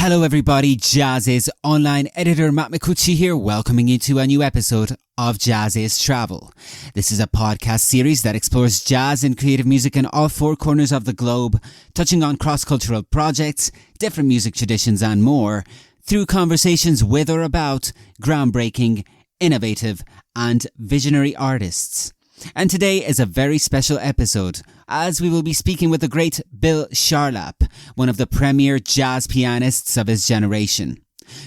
Hello everybody, JAZZIZ online editor Matt Micucci here, welcoming you to a new episode of JAZZIZ Travel. This is a podcast series that explores jazz and creative music in all four corners of the globe, touching on cross-cultural projects, different music traditions and more, through conversations with or about groundbreaking, innovative and visionary artists. And today is a very special episode, as we will be speaking with the great Bill Charlap, one of the premier jazz pianists of his generation.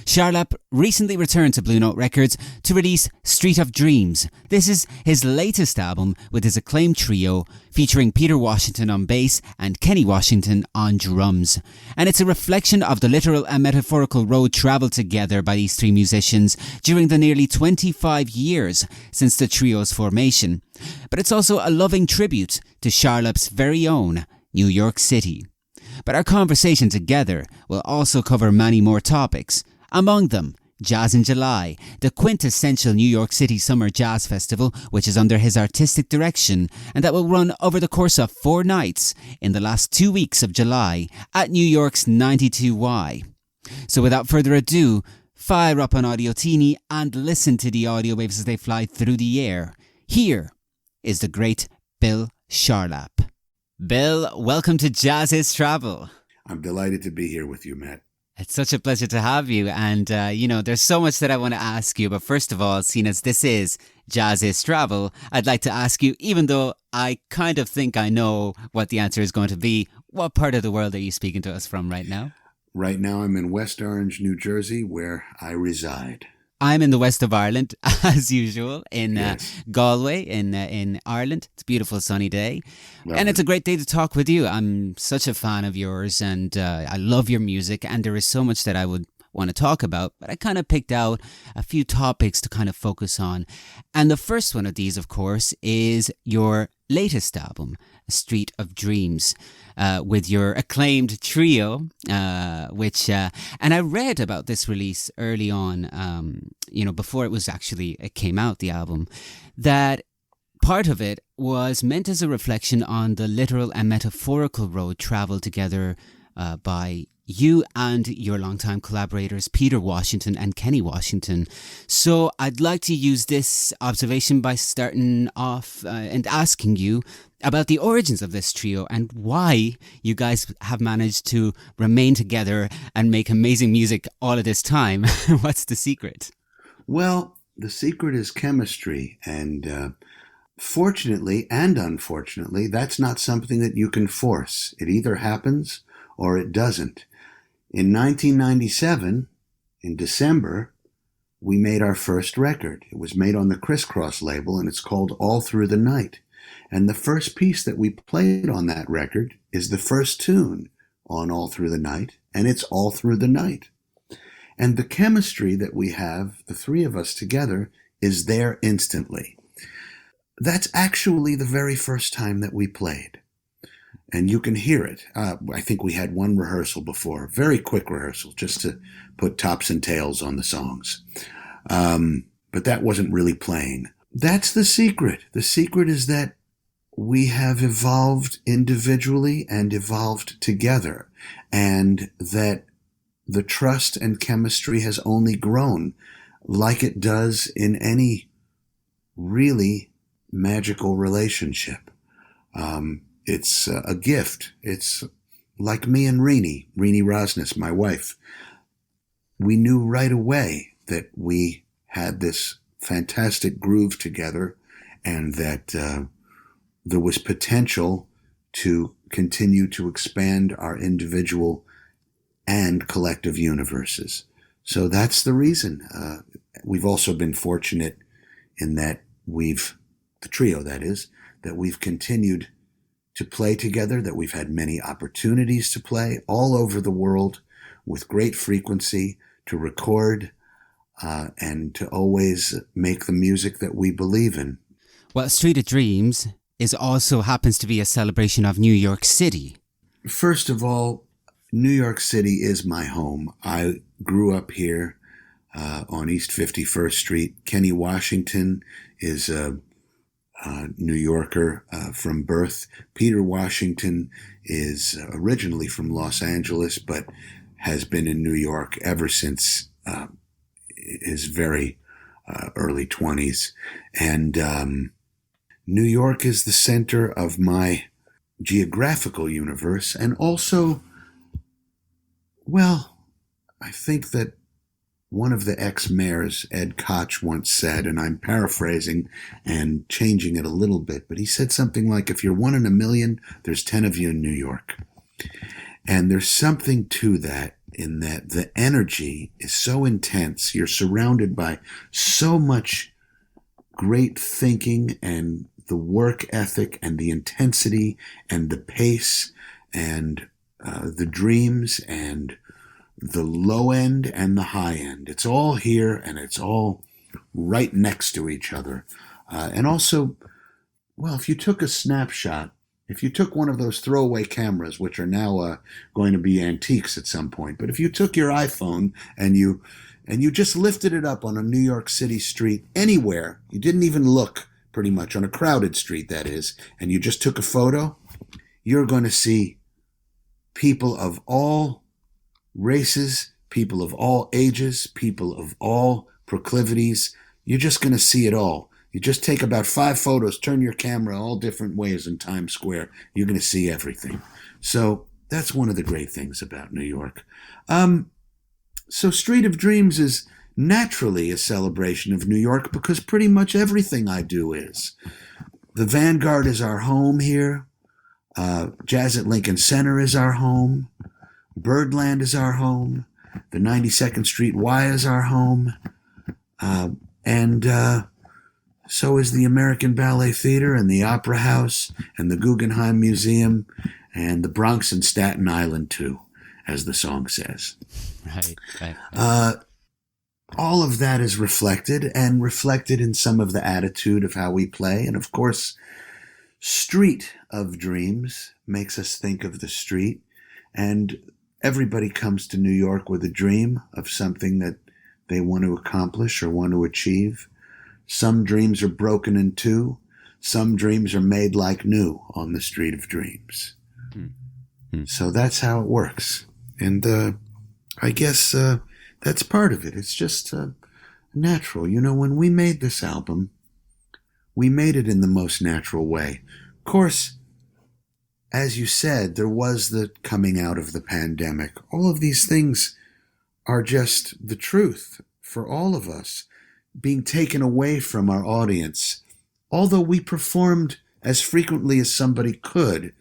Charlap recently returned to Blue Note Records to release Street of Dreams. This is his latest album with his acclaimed trio, featuring Peter Washington on bass and Kenny Washington on drums. And it's a reflection of the literal and metaphorical road travelled together by these three musicians during the nearly 25 years since the trio's formation. But it's also a loving tribute to Charlap's very own New York City. But our conversation together will also cover many more topics. Among them, Jazz in July, the Quintessential New York City Summer Jazz Festival, which is under his artistic direction and that will run over the course of 4 nights in the last 2 weeks of July at New York's 92Y. So without further ado, fire up an Audio Teeny and listen to the audio waves as they fly through the air. Here is the great Bill Charlap. Bill, welcome to JAZZIZ Travel. I'm delighted to be here with you, Matt. It's such a pleasure to have you. And, there's so much that I want to ask you. But first of all, seeing as this is JAZZIZ Travel, I'd like to ask you, even though I kind of think I know what the answer is going to be, what part of the world are you speaking to us from right now? Right now, I'm in West Orange, New Jersey, where I reside. I'm in the west of Ireland, as usual, in Yes. Galway, in Ireland. It's a beautiful sunny day. Lovely. And it's a great day to talk with you. I'm such a fan of yours and I love your music, and there is so much that I would want to talk about, but I kind of picked out a few topics to kind of focus on. And the first one of these, of course, is your latest album, Street of Dreams, with your acclaimed trio, and I read about this release early on, before it came out, the album, that part of it was meant as a reflection on the literal and metaphorical road traveled together by you and your longtime collaborators, Peter Washington and Kenny Washington. So I'd like to use this observation by starting off and asking you about the origins of this trio and why you guys have managed to remain together and make amazing music all of this time. What's the secret? Well, the secret is chemistry, and fortunately and unfortunately, that's not something that you can force. It either happens or it doesn't. In 1997, in December, we made our first record. It was made on the Crisscross label, and it's called All Through the Night. And the first piece that we played on that record is the first tune on All Through the Night, and it's All Through the Night. And the chemistry that we have, the three of us together, is there instantly. That's actually the very first time that we played. And you can hear it. I think we had one rehearsal before, very quick rehearsal, just to put tops and tails on the songs. But that wasn't really playing. That's the secret. The secret is that we have evolved individually and evolved together, and that the trust and chemistry has only grown like it does in any really magical relationship. It's a gift. It's like me and Rini Rosnes, my wife. We knew right away that we had this fantastic groove together and that there was potential to continue to expand our individual and collective universes. So that's the reason. We've also been fortunate in that the trio that is, that we've continued to play together, that we've had many opportunities to play all over the world with great frequency, to record, and to always make the music that we believe in. Well, Street of Dreams also happens to be a celebration of New York City. First of all, New York City is my home. I grew up here on East 51st Street. Kenny Washington is a New Yorker from birth. Peter Washington is originally from Los Angeles, but has been in New York ever since his very early 20s. And New York is the center of my geographical universe. And also, well, I think that one of the ex-mayors, Ed Koch, once said, and I'm paraphrasing and changing it a little bit, but he said something like, if you're one in a million, there's 10 of you in New York. And there's something to that, in that the energy is so intense. You're surrounded by so much great thinking and the work ethic and the intensity and the pace and the dreams and the low end and the high end. It's all here, and it's all right next to each other. And also, well, if you took a snapshot, if you took one of those throwaway cameras, which are now going to be antiques at some point, but if you took your iPhone and you just lifted it up on a New York City street anywhere, you didn't even look, pretty much, on a crowded street, that is, and you just took a photo, you're going to see people of all races, people of all ages, people of all proclivities. You're just going to see it all. You just take about 5 photos, turn your camera all different ways in Times Square. You're going to see everything. So that's one of the great things about New York. So Street of Dreams is naturally a celebration of New York because pretty much everything I do is. The Vanguard is our home here. Jazz at Lincoln Center is our home. Birdland is our home. The 92nd Street Y is our home. And so is the American Ballet Theater and the Opera House and the Guggenheim Museum and the Bronx and Staten Island, too, as the song says. Right. All of that is reflected in some of the attitude of how we play. And, of course, Street of Dreams makes us think of the street. And everybody comes to New York with a dream of something that they want to accomplish or want to achieve. Some dreams are broken in two. Some dreams are made like new on the Street of Dreams. Mm-hmm. So that's how it works. And I guess that's part of it. It's just natural. You know, when we made this album, we made it in the most natural way. Of course, as you said, there was the coming out of the pandemic. All of these things are just the truth for all of us, being taken away from our audience. Although we performed as frequently as somebody could,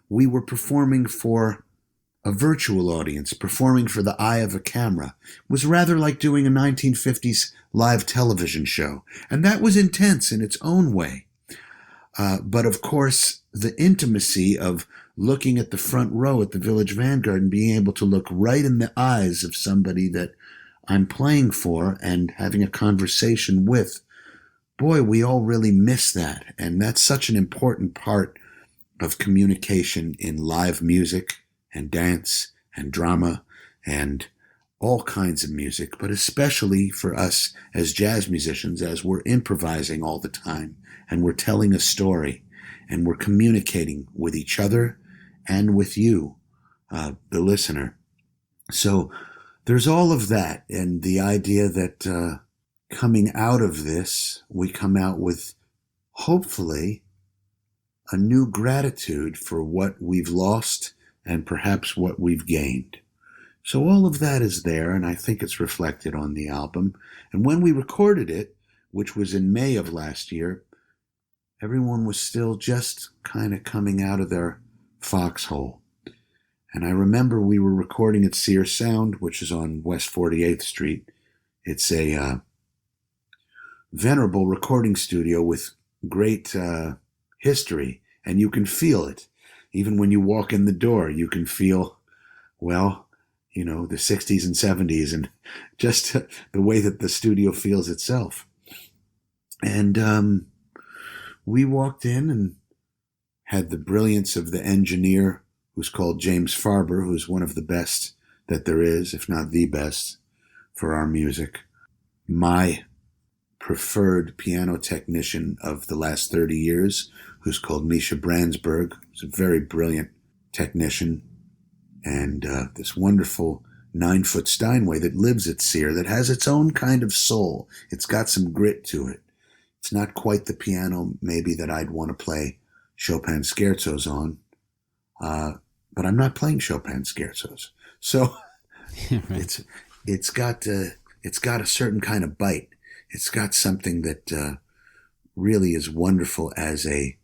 we were performing for a virtual audience, performing for the eye of a camera. It was rather like doing a 1950s live television show. And that was intense in its own way. But of course, the intimacy of looking at the front row at the Village Vanguard and being able to look right in the eyes of somebody that I'm playing for and having a conversation with, boy, we all really miss that. And that's such an important part of communication in live music and dance and drama and all kinds of music, but especially for us as jazz musicians, as we're improvising all the time and we're telling a story and we're communicating with each other and with you, the listener. So there's all of that, and the idea that coming out of this, we come out with, hopefully, a new gratitude for what we've lost and perhaps what we've gained. So all of that is there, and I think it's reflected on the album. And when we recorded it, which was in May of last year, everyone was still just kind of coming out of their foxhole. And I remember we were recording at Sear Sound, which is on West 48th Street. It's a venerable recording studio with great history, and you can feel it. Even when you walk in the door, you can feel, well, you know, the 60s and 70s and just the way that the studio feels itself. And we walked in and had the brilliance of the engineer, who's called James Farber, who's one of the best that there is, if not the best, for our music. My preferred piano technician of the last 30 years, who's called Misha Brandsburg, who's a very brilliant technician, and this wonderful 9-foot Steinway that lives at Sear, that has its own kind of soul. It's got some grit to it. It's not quite the piano maybe that I'd want to play Chopin scherzos on, but I'm not playing Chopin scherzos. So Right. it's got a certain kind of bite. It's got something that really is wonderful as a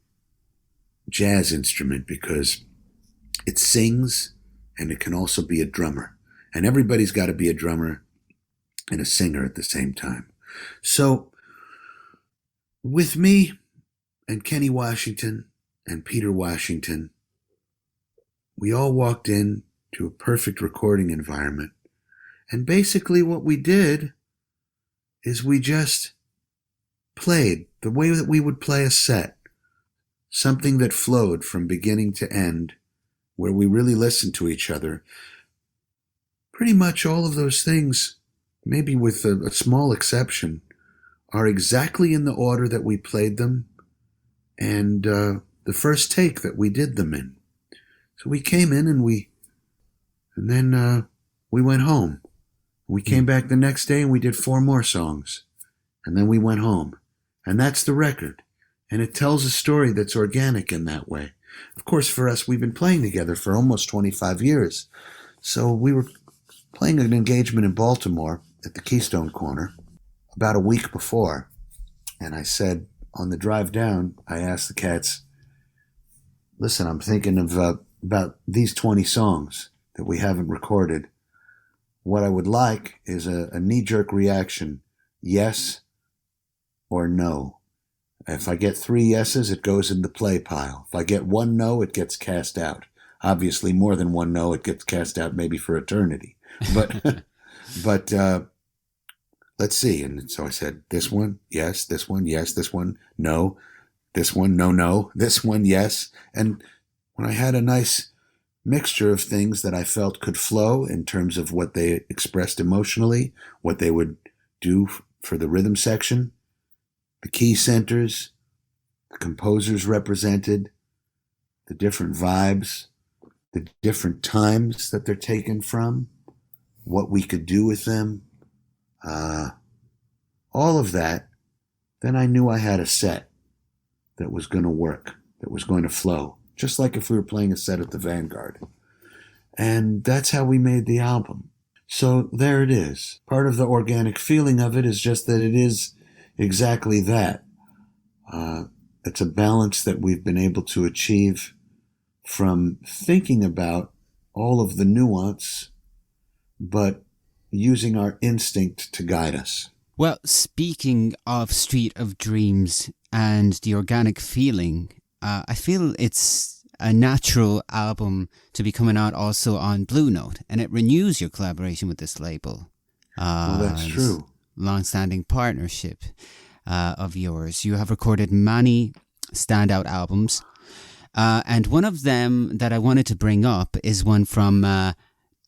jazz instrument, because it sings and it can also be a drummer. And everybody's got to be a drummer and a singer at the same time. So with me and Kenny Washington and Peter Washington, we all walked in to a perfect recording environment. And basically what we did is we just played the way that we would play a set, something that flowed from beginning to end, where we really listened to each other. Pretty much all of those things, maybe with a small exception, are exactly in the order that we played them and the first take that we did them in. So we came in and then we went home. We came back the next day and we did 4 more songs. And then we went home. And that's the record. And it tells a story that's organic in that way. Of course, for us, we've been playing together for almost 25 years. So we were playing an engagement in Baltimore at the Keystone Corner about a week before. And I said, on the drive down, I asked the cats, listen, I'm thinking of about these 20 songs that we haven't recorded. What I would like is a knee-jerk reaction, yes or no. If I get 3 yeses, it goes in the play pile. If I get 1 no, it gets cast out. Obviously, more than 1 no, it gets cast out maybe for eternity. But let's see. And so I said, this one, yes, this one, yes, this one, no, this one, no, no, this one, yes. And when I had a nice mixture of things that I felt could flow in terms of what they expressed emotionally, what they would do for the rhythm section, the key centers, the composers represented, the different vibes, the different times that they're taken from, what we could do with them, all of that, then I knew I had a set that was going to work, that was going to flow, just like if we were playing a set at the Vanguard. And that's how we made the album. So there it is. Part of the organic feeling of it is just that it is exactly that. It's a balance that we've been able to achieve from thinking about all of the nuance, but using our instinct to guide us. Well, speaking of Street of Dreams and the organic feeling, I feel it's a natural album to be coming out also on Blue Note, and it renews your collaboration with this label. Well, that's true. Long-standing partnership of yours. You have recorded many standout albums, and one of them that I wanted to bring up is one from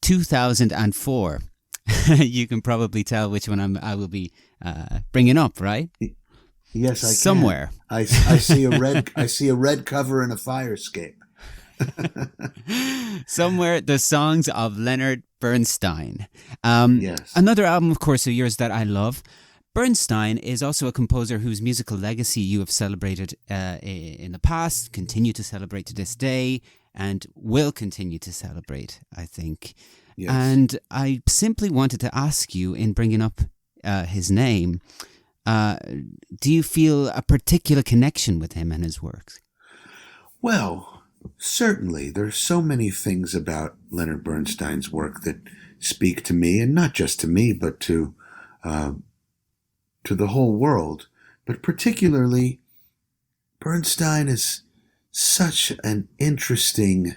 2004. You can probably tell which one I will be bringing up, right? Yes, I can. Somewhere. I see a red. I see a red cover and a fire escape. Somewhere, the songs of Leonard Bernstein. Yes. Another album, of course, of yours that I love. Bernstein is also a composer whose musical legacy you have celebrated in the past, continue to celebrate to this day, and will continue to celebrate, I think. Yes. And I simply wanted to ask you, in bringing up his name, do you feel a particular connection with him and his works? Well, certainly. There's so many things about Leonard Bernstein's work that speak to me, and not just to me, but to the whole world. But particularly, Bernstein is such an interesting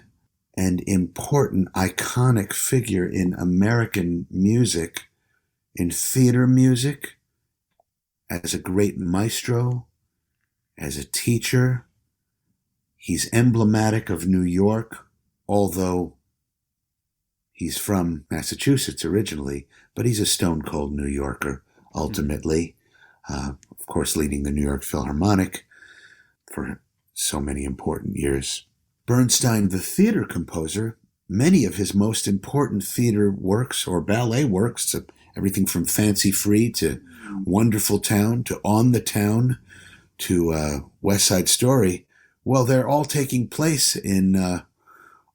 and important, iconic figure in American music, in theater music, as a great maestro, as a teacher. He's emblematic of New York, although he's from Massachusetts originally, but he's a stone-cold New Yorker, ultimately. Of course, leading the New York Philharmonic for so many important years. Bernstein, the theater composer, many of his most important theater works or ballet works, everything from Fancy Free to Wonderful Town to On the Town to West Side Story, well, they're all taking place in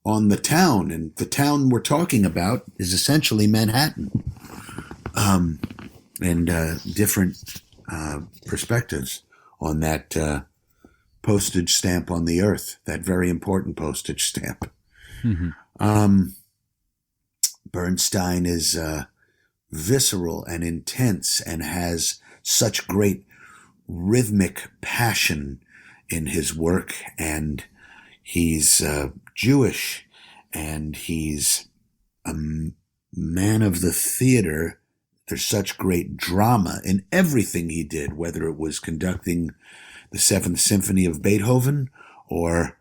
on the town, and the town we're talking about is essentially Manhattan, and different perspectives on that postage stamp on the earth, that very important postage stamp. Mm-hmm. Bernstein is visceral and intense and has such great rhythmic passion in his work, and he's Jewish, and he's a man of the theater. There's such great drama in everything he did, whether it was conducting the Seventh Symphony of Beethoven or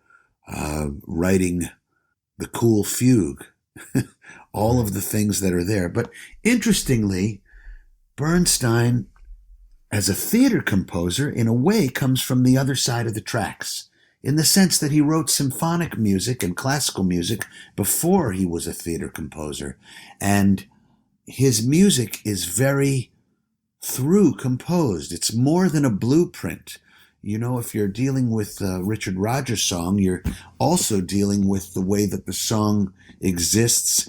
writing the Cool Fugue, all of the things that are there. But interestingly, Bernstein, as a theater composer, in a way comes from the other side of the tracks, in the sense that he wrote symphonic music and classical music before he was a theater composer. And his music is very through composed. It's more than a blueprint. You know, if you're dealing with a Richard Rodgers song, you're also dealing with the way that the song exists.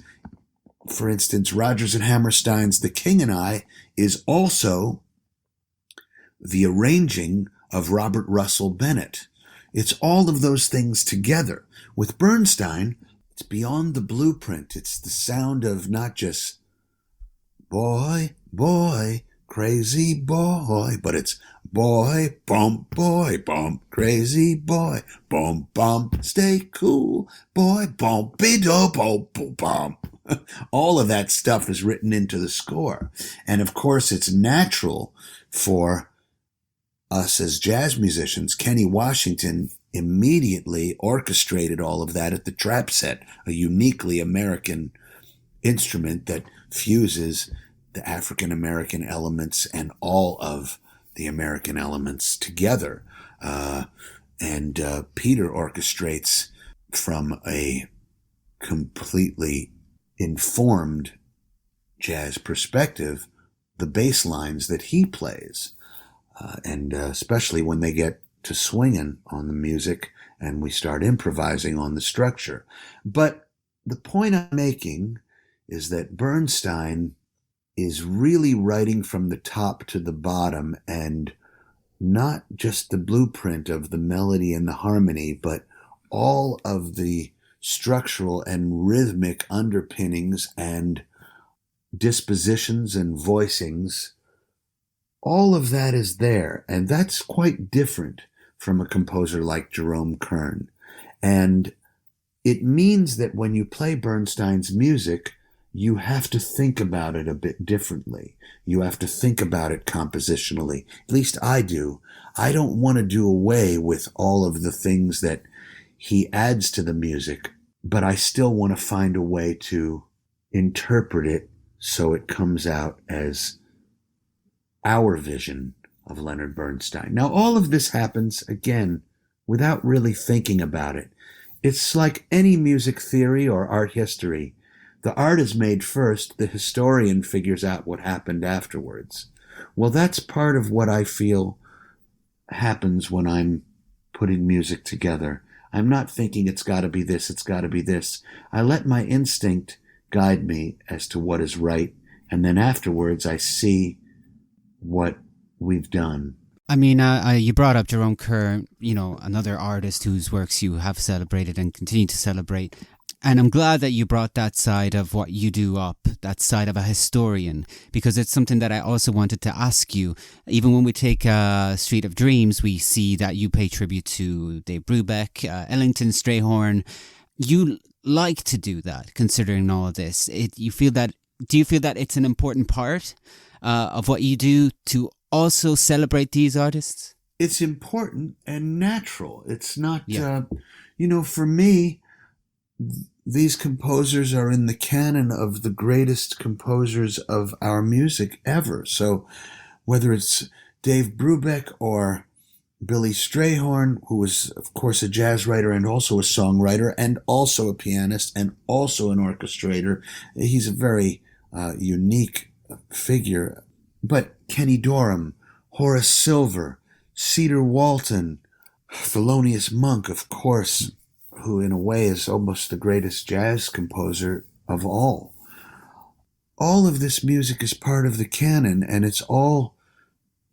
For instance, Rodgers and Hammerstein's The King and I is also the arranging of Robert Russell Bennett. It's all of those things together. With Bernstein, it's beyond the blueprint. It's the sound of not just boy, boy, crazy boy, but it's boy, bump, crazy boy, bump, stay cool, boy, bump, be-do, bump. All of that stuff is written into the score. And of course, it's natural for us as jazz musicians. Kenny Washington immediately orchestrated all of that at the trap set, a uniquely American instrument that fuses the African-American elements and all of the American elements together. And Peter orchestrates from a completely informed jazz perspective the bass lines that he plays. And especially when they get to swinging on the music and we start improvising on the structure. But the point I'm making is that Bernstein is really writing from the top to the bottom, and not just the blueprint of the melody and the harmony, but all of the structural and rhythmic underpinnings and dispositions and voicings. All of that is there, and that's quite different from a composer like Jerome Kern. And it means that when you play Bernstein's music, you have to think about it a bit differently. You have to think about it compositionally. At least I do. I don't want to do away with all of the things that he adds to the music, but I still want to find a way to interpret it so it comes out as our vision of Leonard Bernstein. Now, all of this happens, again, without really thinking about it. It's like any music theory or art history. The art is made first, the historian figures out what happened afterwards. Well, that's part of what I feel happens when I'm putting music together. I'm not thinking it's got to be this, it's got to be this. I let my instinct guide me as to what is right, and then afterwards I see what we've done. I mean, you brought up Jerome Kern, another artist whose works you have celebrated and continue to celebrate. And I'm glad that you brought that side of what you do up, that side of a historian, because it's something that I also wanted to ask you. Even when we take Street of Dreams, we see that you pay tribute to Dave Brubeck, Ellington, Strayhorn. You like to do that, considering all of this. Do you feel that it's an important part of what you do to also celebrate these artists? It's important and natural. It's not, for me, these composers are in the canon of the greatest composers of our music ever. So whether it's Dave Brubeck or Billy Strayhorn, who was, of course, a jazz writer and also a songwriter and also a pianist and also an orchestrator. He's a very unique figure. But Kenny Dorham, Horace Silver, Cedar Walton, Thelonious Monk, of course, who in a way is almost the greatest jazz composer of all. All of this music is part of the canon, and it's all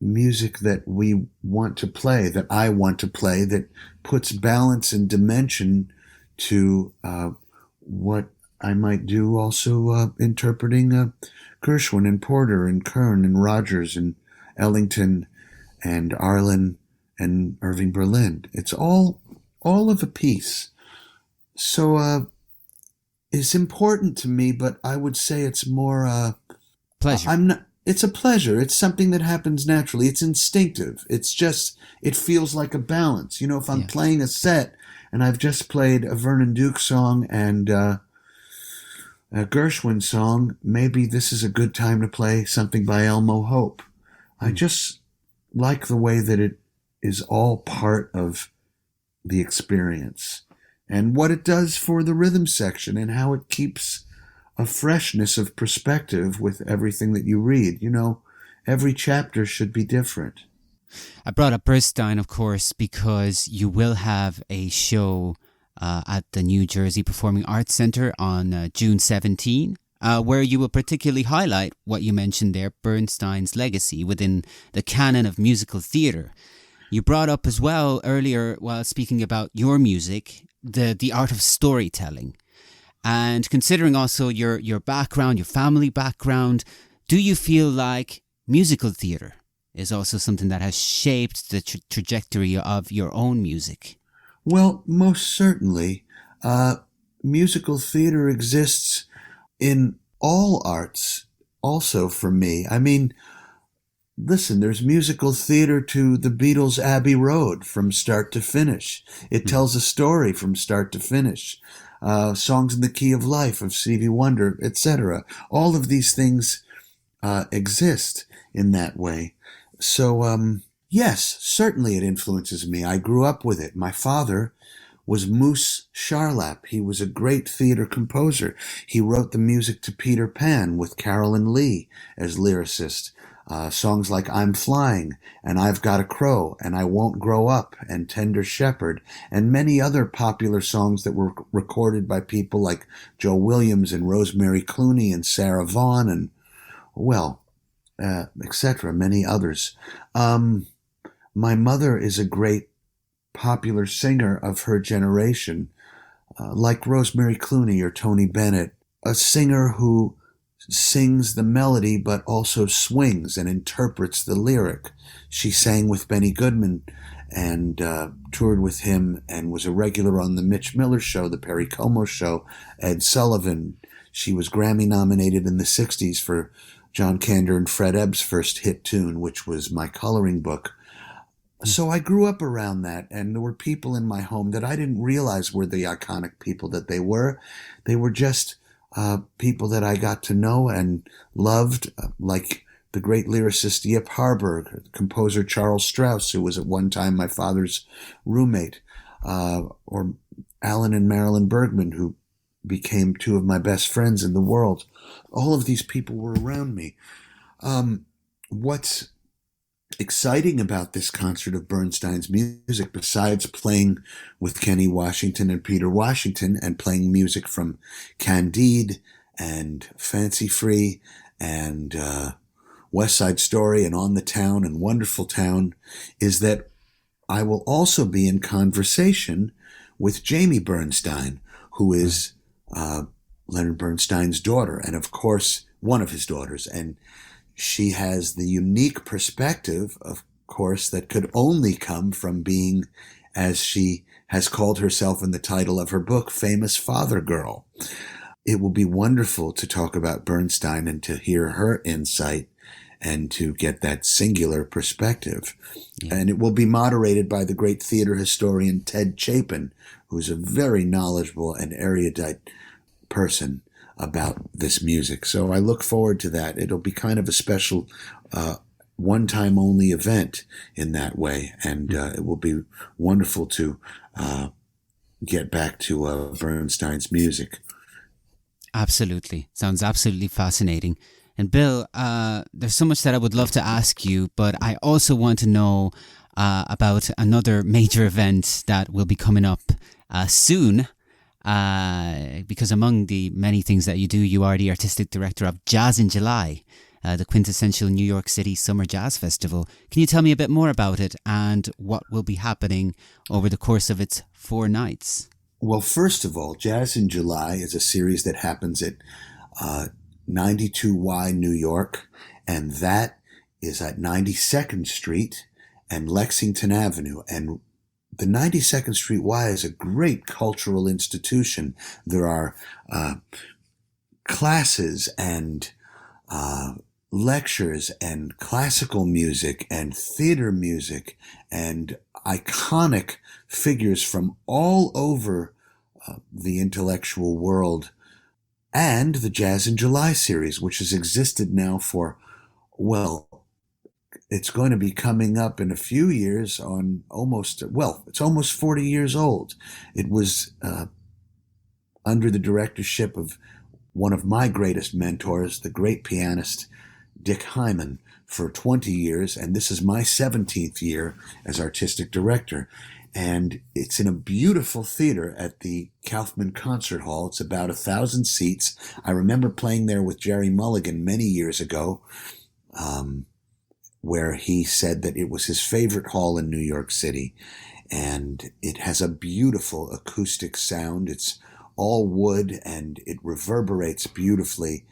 music that we want to play, that I want to play, that puts balance and dimension to what I might do also interpreting Gershwin and Porter and Kern and Rogers and Ellington and Arlen and Irving Berlin. It's all of a piece. So it's important to me, but I would say it's more Pleasure. it's a pleasure. It's something that happens naturally. It's instinctive. It's just, it feels like a balance. You know, if I'm playing a set and I've just played a Vernon Duke song and a Gershwin song, maybe this is a good time to play something by Elmo Hope. I just like the way that it is all part of the experience and what it does for the rhythm section and how it keeps a freshness of perspective with everything that you read. You know, every chapter should be different. I brought up Bernstein, of course, because you will have a show at the New Jersey Performing Arts Center on June 17, where you will particularly highlight what you mentioned there, Bernstein's legacy within the canon of musical theatre. You brought up as well earlier, while speaking about your music, the art of storytelling. And considering also your background, your family background, do you feel like musical theatre is also something that has shaped the trajectory of your own music? Well, most certainly. Musical theatre exists in all arts also for me. I mean, listen, there's musical theatre to the Beatles' Abbey Road from start to finish. It tells a story from start to finish. Songs in the Key of Life of Stevie Wonder, etc. All of these things exist in that way. So, yes, certainly it influences me. I grew up with it. My father was Moose Charlap. He was a great theater composer. He wrote the music to Peter Pan with Carolyn Lee as lyricist. Songs like I'm Flying and I've Got a Crow and I Won't Grow Up and Tender Shepherd and many other popular songs that were recorded by people like Joe Williams and Rosemary Clooney and Sarah Vaughan and, well, etc., many others. My mother is a great popular singer of her generation, like Rosemary Clooney or Tony Bennett, a singer who sings the melody but also swings and interprets the lyric. She sang with Benny Goodman and toured with him and was a regular on the Mitch Miller Show, the Perry Como Show, Ed Sullivan. She was Grammy nominated in the 60s for John Kander and Fred Ebb's first hit tune, which was My Coloring Book. So I grew up around that, and there were people in my home that I didn't realize were the iconic people that they were. They were just people that I got to know and loved, like the great lyricist Yip Harburg, composer Charles Strauss, who was at one time my father's roommate, or Alan and Marilyn Bergman, who became two of my best friends in the world. All of these people were around me. What's exciting about this concert of Bernstein's music, besides playing with Kenny Washington and Peter Washington and playing music from Candide and Fancy Free and West Side Story and On the Town and Wonderful Town, is that I will also be in conversation with Jamie Bernstein, who is Leonard Bernstein's daughter, and of course one of his daughters, and she has the unique perspective, of course, that could only come from being, as she has called herself in the title of her book, famous father girl. It will be wonderful to talk about Bernstein and to hear her insight and to get that singular perspective. Yeah. And it will be moderated by the great theater historian Ted Chapin, who's a very knowledgeable and erudite person about this music. So I look forward to that. It'll be kind of a special one-time only event in that way. And it will be wonderful to get back to Bernstein's music. Absolutely. Sounds absolutely fascinating. And Bill, there's so much that I would love to ask you, but I also want to know about another major event that will be coming up soon. Because among the many things that you do, you are the artistic director of Jazz in July, the Quintessential New York City Summer Jazz Festival. Can you tell me a bit more about it and what will be happening over the course of its 4 nights? Well, first of all, Jazz in July is a series that happens at 92Y New York, and that is at 92nd Street and Lexington Avenue. And the 92nd Street Y is a great cultural institution. There are classes and lectures and classical music and theater music and iconic figures from all over the intellectual world, and the Jazz in July series, which has existed now for, well, it's going to be coming up in a few years on it's almost 40 years old. It was under the directorship of one of my greatest mentors, the great pianist Dick Hyman, for 20 years, and this is my 17th year as artistic director. And it's in a beautiful theater at the Kaufman Concert Hall. It's about 1,000 seats. I remember playing there with Jerry Mulligan many years ago, where he said that it was his favorite hall in New York City. And it has a beautiful acoustic sound. It's all wood and it reverberates beautifully.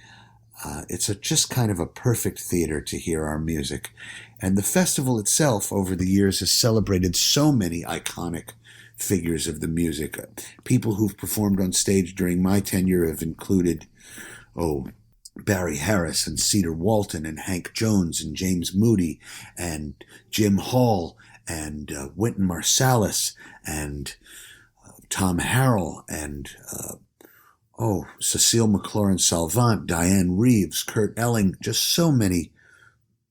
It's just kind of a perfect theater to hear our music. And the festival itself over the years has celebrated so many iconic figures of the music. People who've performed on stage during my tenure have included, Barry Harris and Cedar Walton and Hank Jones and James Moody and Jim Hall and Wynton Marsalis and Tom Harrell and Cecile McLaurin-Salvant, Diane Reeves, Kurt Elling, just so many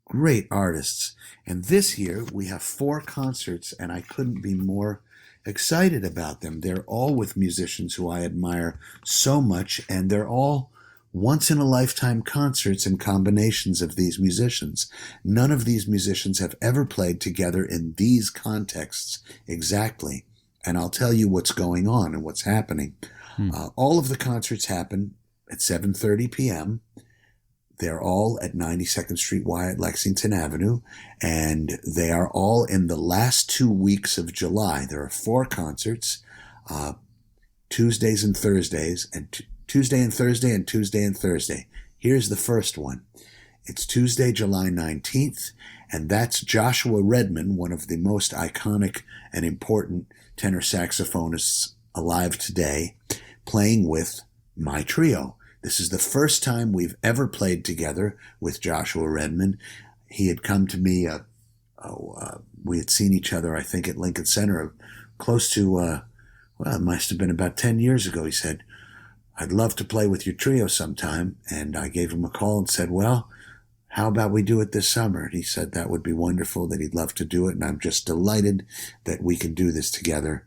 great artists. And this year we have 4 concerts, and I couldn't be more excited about them. They're all with musicians who I admire so much, and they're all once-in-a-lifetime concerts and combinations of these musicians. None of these musicians have ever played together in these contexts exactly. And I'll tell you what's going on and what's happening. All of the concerts happen at 7:30 p.m. They're all at 92nd Street Y at Lexington Avenue, and they are all in the last 2 weeks of July. There are 4 concerts, Tuesdays and Thursdays, and Tuesday and Thursday and Tuesday and Thursday. Here's the first one. It's Tuesday, July 19th, and that's Joshua Redmond, one of the most iconic and important tenor saxophonists alive today, playing with my trio. This is the first time we've ever played together with Joshua Redmond. He had come to me, we had seen each other, I think, at Lincoln Center close to, it must have been about 10 years ago. He said, "I'd love to play with your trio sometime." And I gave him a call and said, "Well, how about we do it this summer?" And he said that would be wonderful, that he'd love to do it. And I'm just delighted that we can do this together.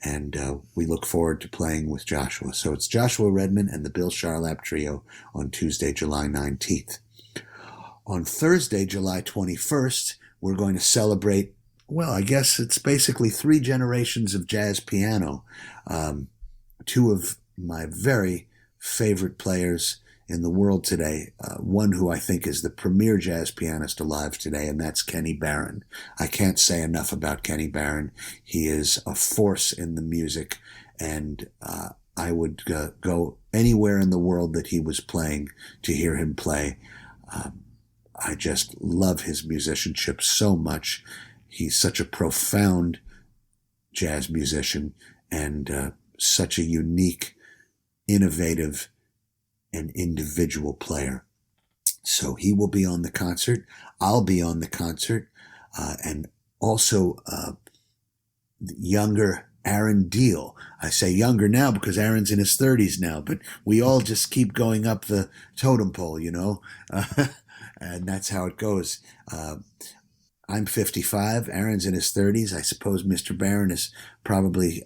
And we look forward to playing with Joshua. So it's Joshua Redmond and the Bill Charlap Trio on Tuesday, July 19th. On Thursday, July 21st, we're going to celebrate, I guess it's basically 3 generations of jazz piano. 2 of my very favorite players in the world today, one who I think is the premier jazz pianist alive today, and that's Kenny Barron. I can't say enough about Kenny Barron. He is a force in the music, and I would go anywhere in the world that he was playing to hear him play. I just love his musicianship so much. He's such a profound jazz musician and such a unique, innovative, an individual player. So he will be on the concert. I'll be on the concert. And also younger Aaron Deal. I say younger now because Aaron's in his 30s now, but we all just keep going up the totem pole, and that's how it goes. I'm 55. Aaron's in his 30s. I suppose Mr. Barron is probably,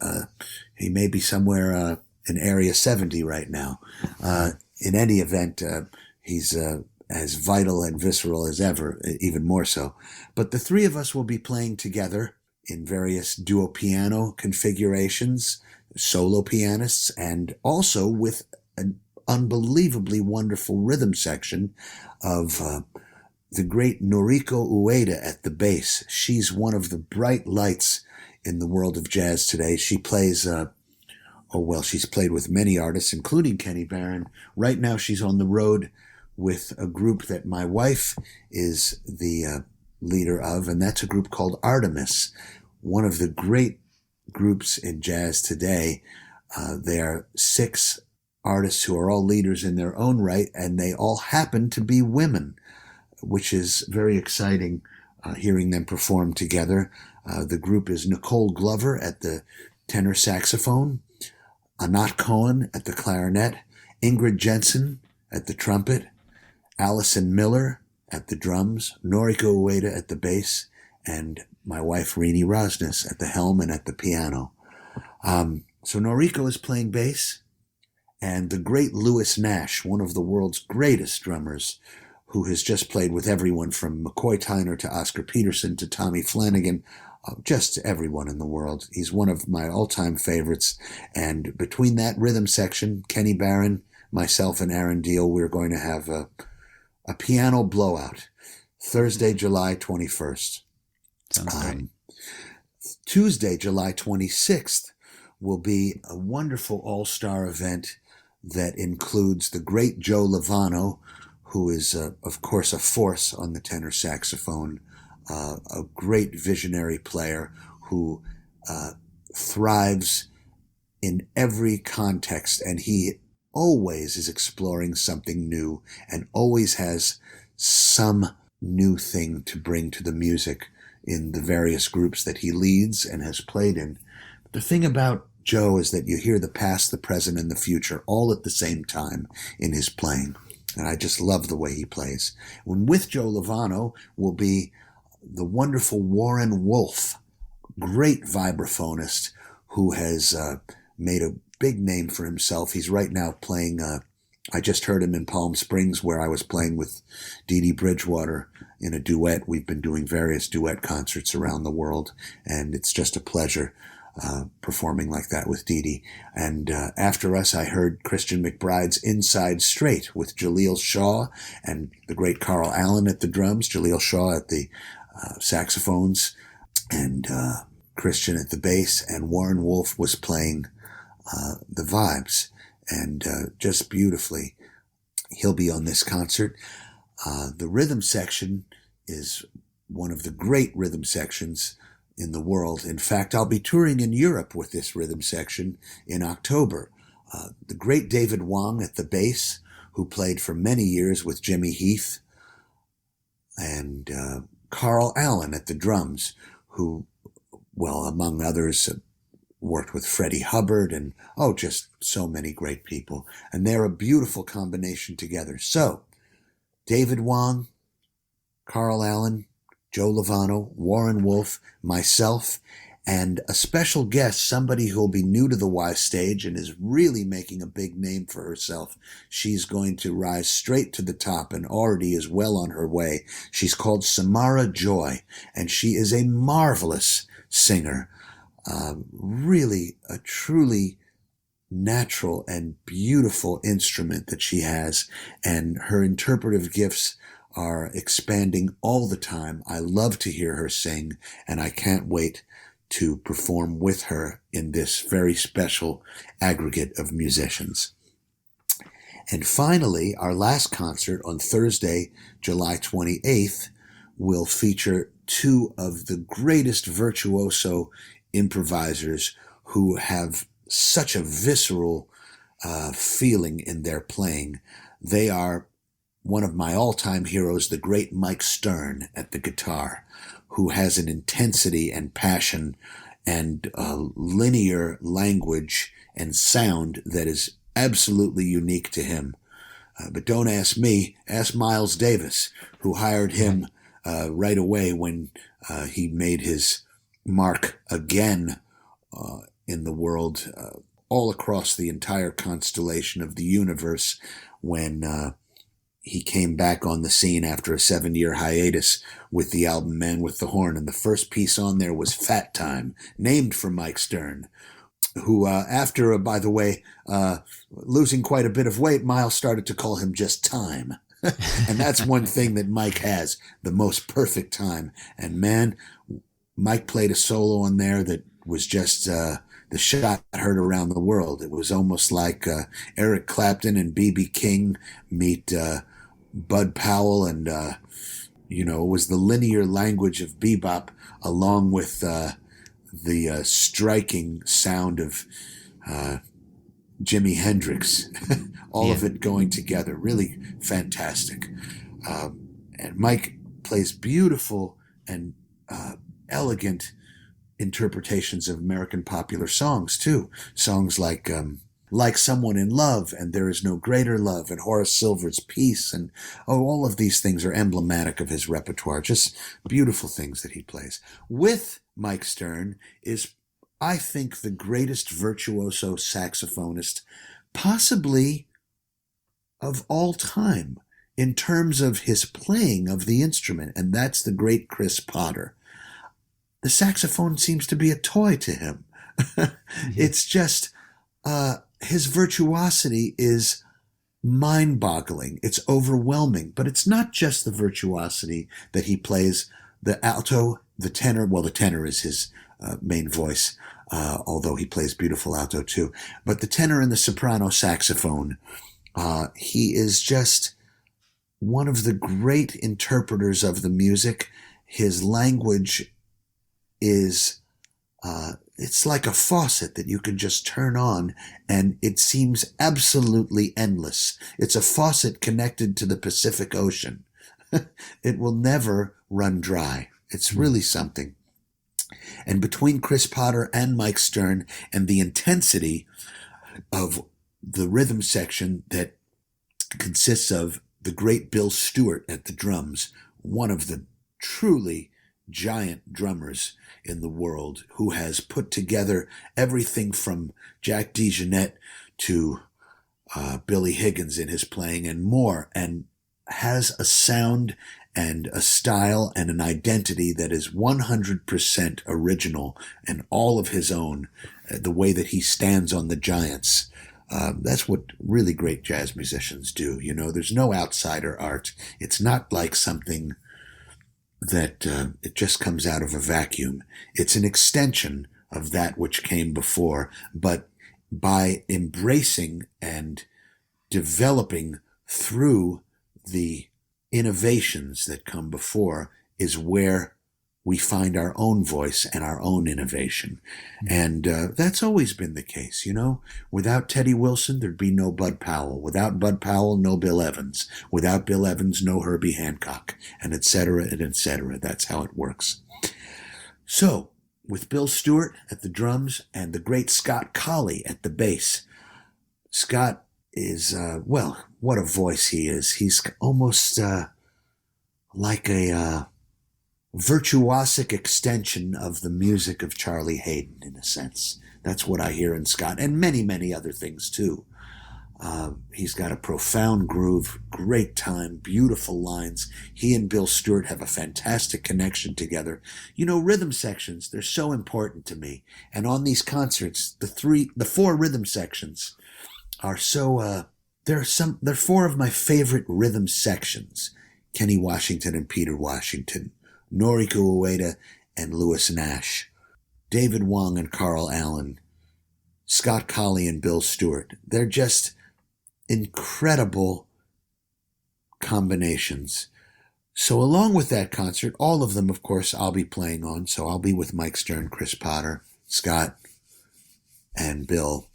he may be somewhere in area 70 right now. In any event, he's as vital and visceral as ever, even more so. But the three of us will be playing together in various duo piano configurations, solo pianists, and also with an unbelievably wonderful rhythm section of the great Noriko Ueda at the bass. She's one of the bright lights in the world of jazz today. She plays, she's played with many artists, including Kenny Barron. Right now she's on the road with a group that my wife is the leader of, and that's a group called Artemis, one of the great groups in jazz today. They are 6 artists who are all leaders in their own right, and they all happen to be women, which is very exciting, hearing them perform together. The group is Nicole Glover at the tenor saxophone, Anat Cohen at the clarinet, Ingrid Jensen at the trumpet, Allison Miller at the drums, Noriko Ueda at the bass, and my wife Rini Rosnes at the helm and at the piano. So Noriko is playing bass, and the great Louis Nash, one of the world's greatest drummers, who has just played with everyone from McCoy Tyner to Oscar Peterson to Tommy Flanagan, just everyone in the world. He's one of my all-time favorites. And between that rhythm section, Kenny Barron, myself, and Aaron Deal, we're going to have a piano blowout, Thursday, July 21st. Sounds great. Tuesday, July 26th, will be a wonderful all-star event that includes the great Joe Lovano, who is, of course, a force on the tenor saxophone, a great visionary player who thrives in every context, and he always is exploring something new and always has some new thing to bring to the music in the various groups that he leads and has played in. The thing about Joe is that you hear the past, the present, and the future all at the same time in his playing. And I just love the way he plays. When with Joe Lovano will be the wonderful Warren Wolf, great vibraphonist who has made a big name for himself. He's right now playing, I just heard him in Palm Springs where I was playing with Dee Dee Bridgewater in a duet. We've been doing various duet concerts around the world, and it's just a pleasure performing like that with Dee Dee. And after us, I heard Christian McBride's Inside Straight with Jaleel Shaw and the great Carl Allen at the drums, Jaleel Shaw at the saxophones, and Christian at the bass, and Warren Wolf was playing the vibes, and just beautifully. He'll be on this concert. The rhythm section is one of the great rhythm sections in the world. In fact, I'll be touring in Europe with this rhythm section in October. The great David Wong at the bass, who played for many years with Jimmy Heath, and Carl Allen at the drums, who, well, among others, worked with Freddie Hubbard and, just so many great people. And they're a beautiful combination together. So, David Wong, Carl Allen, Joe Lovano, Warren Wolf, myself, and a special guest, somebody who'll be new to the Y stage and is really making a big name for herself. She's going to rise straight to the top and already is well on her way. She's called Samara Joy, and she is a marvelous singer. Really a truly natural and beautiful instrument that she has, and her interpretive gifts are expanding all the time. I love to hear her sing, and I can't wait to perform with her in this very special aggregate of musicians. And finally, our last concert on Thursday, July 28th, will feature 2 of the greatest virtuoso improvisers who have such a visceral feeling in their playing. They are one of my all-time heroes, the great Mike Stern at the guitar, who has an intensity and passion and linear language and sound that is absolutely unique to him. But don't ask me, ask Miles Davis, who hired him right away when he made his mark again in the world, all across the entire constellation of the universe, when he came back on the scene after a 7-year hiatus with the album Man with the Horn. And the first piece on there was Fat Time, named for Mike Stern, who, after, by the way, losing quite a bit of weight, Miles started to call him just Time. And that's one thing that Mike has, the most perfect time. And man, Mike played a solo on there that was just the shot heard around the world. It was almost like Eric Clapton and B.B. King meet Bud Powell, and it was the linear language of bebop along with the striking sound of Jimi Hendrix, all of it going together, really fantastic. And Mike plays beautiful and elegant interpretations of American popular songs too. Songs like Someone in Love and There Is No Greater Love and Horace Silver's Peace, and all of these things are emblematic of his repertoire. Just beautiful things that he plays. With Mike Stern is, I think, the greatest virtuoso saxophonist possibly of all time in terms of his playing of the instrument, and that's the great Chris Potter. The saxophone seems to be a toy to him. It's just, his virtuosity is mind-boggling. It's overwhelming, but it's not just the virtuosity that he plays. The alto, the tenor, well, the tenor is his main voice, although he plays beautiful alto too. But the tenor and the soprano saxophone, he is just one of the great interpreters of the music. His language is, it's like a faucet that you can just turn on and it seems absolutely endless. It's a faucet connected to the Pacific Ocean. It will never run dry. It's really something. And between Chris Potter and Mike Stern and the intensity of the rhythm section that consists of the great Bill Stewart at the drums, one of the truly giant drummers in the world, who has put together everything from Jack DeJohnette to Billy Higgins in his playing and more, and has a sound and a style and an identity that is 100% original and all of his own, the way that he stands on the giants. That's what really great jazz musicians do. There's no outsider art. It's not like something that it just comes out of a vacuum. It's an extension of that which came before, but by embracing and developing through the innovations that come before is where we find our own voice and our own innovation. And that's always been the case, Without Teddy Wilson, there'd be no Bud Powell. Without Bud Powell, no Bill Evans. Without Bill Evans, no Herbie Hancock, and et cetera, and et cetera. That's how it works. So, with Bill Stewart at the drums and the great Scott Colley at the bass, Scott is, what a voice he is. He's almost like a virtuosic extension of the music of Charlie Haydn, in a sense. That's what I hear in Scott, and many, many other things too. He's got a profound groove, great time, beautiful lines. He and Bill Stewart have a fantastic connection together. Rhythm sections, they're so important to me. And on these concerts, the 4 rhythm sections are so, they're 4 of my favorite rhythm sections. Kenny Washington and Peter Washington, Noriko Ueda and Lewis Nash, David Wong and Carl Allen, Scott Colley and Bill Stewart. They're just incredible combinations. So along with that concert, all of them, of course, I'll be playing on. So I'll be with Mike Stern, Chris Potter, Scott, and Bill.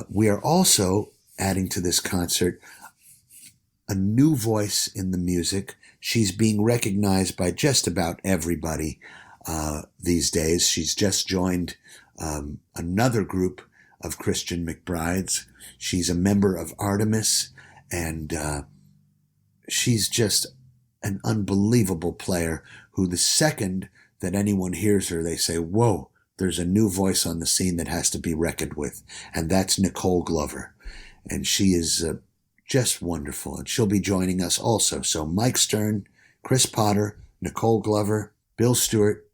We are also adding to this concert a new voice in the music. She's being recognized by just about everybody these days. She's just joined another group of Christian McBrides. She's a member of Artemis, And she's just an unbelievable player who the second that anyone hears her, they say, whoa, there's a new voice on the scene that has to be reckoned with. And that's Nicole Glover. And she is just wonderful. And she'll be joining us also. So Mike Stern, Chris Potter, Nicole Glover, Bill Stewart,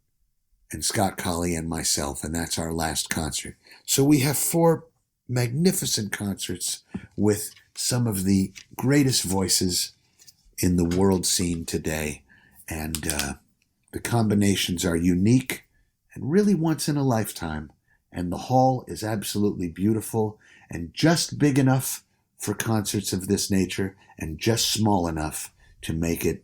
and Scott Colley and myself. And that's our last concert. So we have 4 magnificent concerts with some of the greatest voices in the world scene today. And the combinations are unique and really once in a lifetime. And the hall is absolutely beautiful and just big enough for concerts of this nature and just small enough to make it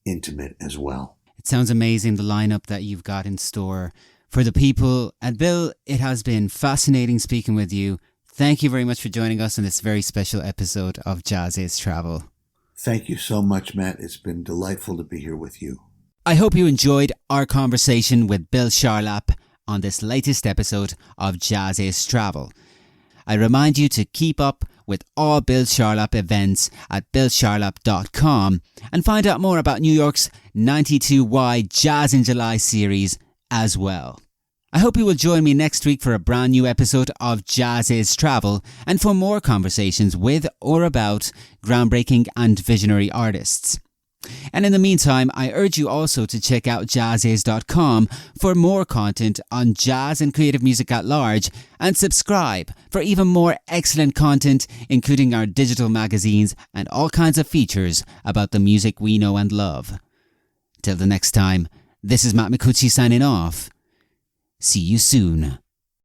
intimate as well. It sounds amazing, the lineup that you've got in store for the people. And Bill, it has been fascinating speaking with you. Thank you very much for joining us on this very special episode of JAZZIZ Travel. Thank you so much, Matt. It's been delightful to be here with you. I hope you enjoyed our conversation with Bill Charlap on this latest episode of JAZZIZ Travel. I remind you to keep up with all Bill Charlap events at billcharlap.com and find out more about New York's 92Y Jazz in July series as well. I hope you will join me next week for a brand new episode of JAZZIZ Travel and for more conversations with or about groundbreaking and visionary artists. And in the meantime, I urge you also to check out jazziz.com for more content on jazz and creative music at large, and subscribe for even more excellent content, including our digital magazines and all kinds of features about the music we know and love. Till the next time, this is Matt Micucci signing off. See you soon.